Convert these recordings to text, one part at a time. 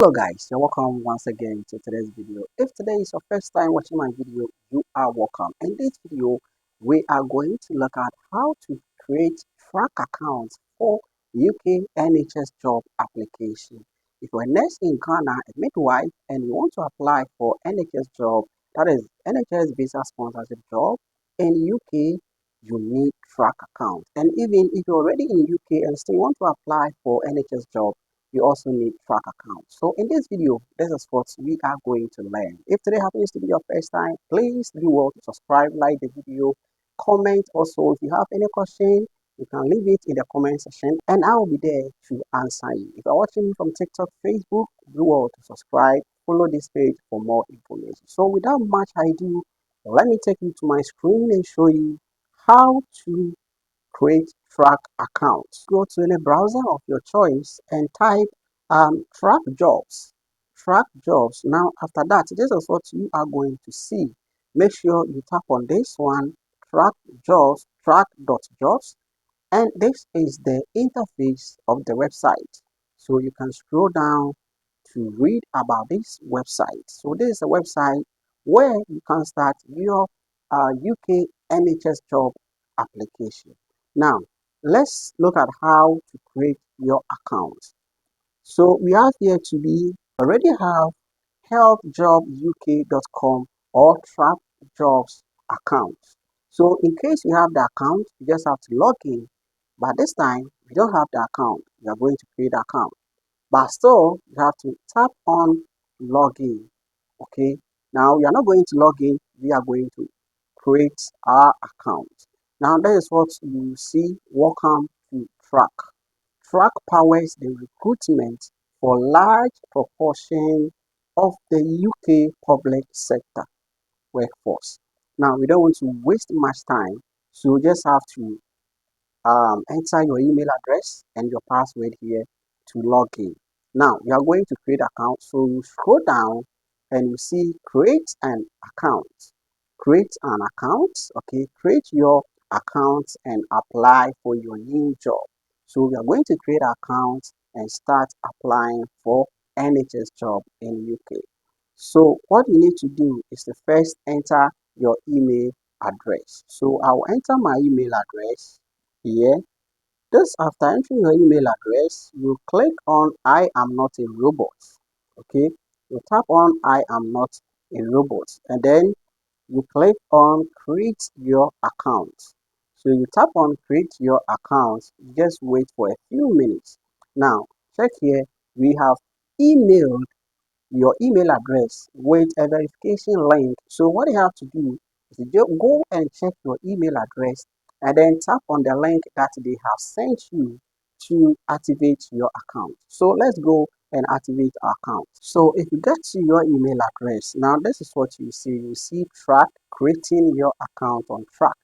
Hello guys, you're welcome once again to today's video. If today is your first time watching my video, you are welcome. In this video, we are going to look at how to create Trac accounts for UK NHS job application. If you're a nurse in Ghana, a midwife, and you want to apply for NHS job, that is NHS visa sponsorship job in UK, you need Trac account. And even if you're already in UK and still want to apply for NHS job, you also need Trac account. So in this video, this is what we are going to learn. If today happens to be your first time, please do well to subscribe, like the video, comment. Also, if you have any question, you can leave it in the comment section and I will be there to answer you. If you're watching me from TikTok, Facebook, do well to subscribe, follow this page for more information. So without much ado, let me take you to my screen and show you how to create Trac accounts. Go to any browser of your choice and type Trac jobs. Trac jobs. Now, after that, this is what you are going to see. Make sure you tap on this one, Trac jobs, trac.jobs, and this is the interface of the website. So you can scroll down to read about this website. So this is a website where you can start your UK NHS job application. Now, let's look at how to create your account. So we have here to be already have healthjobuk.com or Trac jobs account. So in case you have the account, you just have to log in. But this time, if you don't have the account, you are going to create the account. But still, you have to tap on login. Okay. Now we are not going to log in. We are going to create our account. Now that is what you see. Welcome to Trac. Trac powers the recruitment for large proportion of the UK public sector workforce. Now we don't want to waste much time, so you just have to enter your email address and your password here to log in. Now you are going to create account. So you scroll down and you see create an account. Create an account. Okay, create your account and apply for your new job. So we are going to create an account and start applying for NHS job in UK. So what you need to do is to first enter your email address. So I'll enter my email address here. This after entering your email address, you click on I am not a robot. Okay, you tap on I am not a robot and then you click on create your account. So you tap on create your account, just wait for a few minutes. Now check here, we have emailed your email address with a verification link. So what you have to do is to just go and check your email address and then tap on the link that they have sent you to activate your account. So let's go and activate our account. So if you get to your email address, now this is what you see. You see Trac, creating your account on Trac.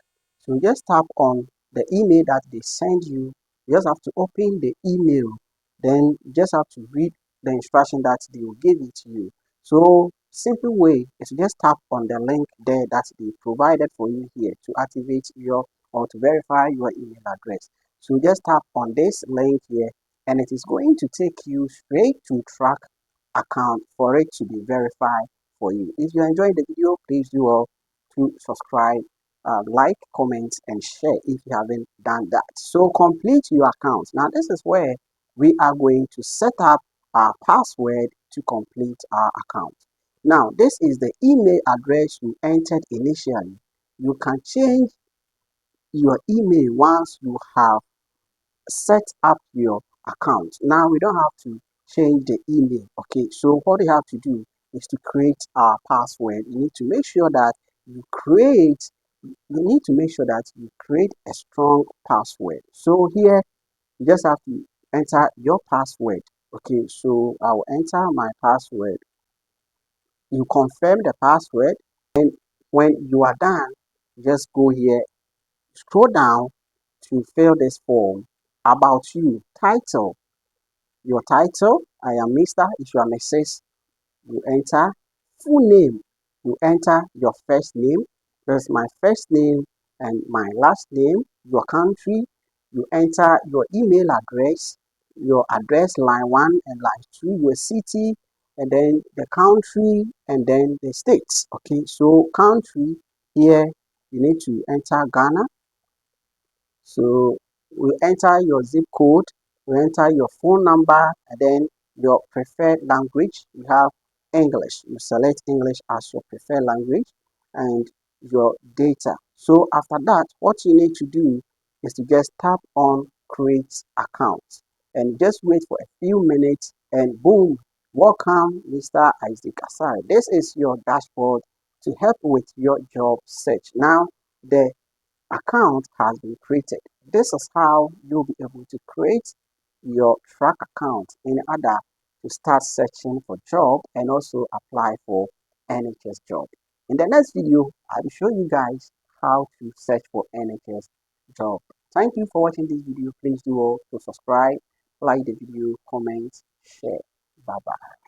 So just tap on the email that they send you. You just have to open the email. Then you just have to read the instruction that they will give it to you. So simple way is to just tap on the link there that they provided for you here to activate your or to verify your email address. So just tap on this link here and it is going to take you straight to Trac account for it to be verified for you. If you enjoyed the video, please do all to subscribe, like, comment, and share if you haven't done that. So complete your account. Now this is where we are going to set up our password to complete our account. Now, this is the email address you entered initially. You can change your email once you have set up your account. Now, we don't have to change the email. Okay, so what you have to do is to create our password. You need to make sure that you create a strong password. So here you just have to enter your password. Okay, so I'll enter my password. You confirm the password, and when you are done, just go here, scroll down to fill this form. About you, title, your title. I am Mr. If you are Mrs., you enter full name. You enter your first name. There's my first name and my last name. Your country. You enter your email address, your address line 1 and line 2, your city, and then the country, and then the states. Okay, so country here, you need to enter Ghana. So we enter your zip code, we enter your phone number, and then your preferred language. You have English. You select English as your preferred language and your data. So after that, what you need to do is to just tap on create account and just wait for a few minutes and boom, welcome Mr. Isaac Asare. This is your dashboard to help with your job search. Now, the account has been created. This is how you'll be able to create your Trac account in order to start searching for job and also apply for NHS job. In the next video, I will show you guys how to search for NHS job. Thank you for watching this video. Please do all to subscribe, like the video, comment, share. Bye bye.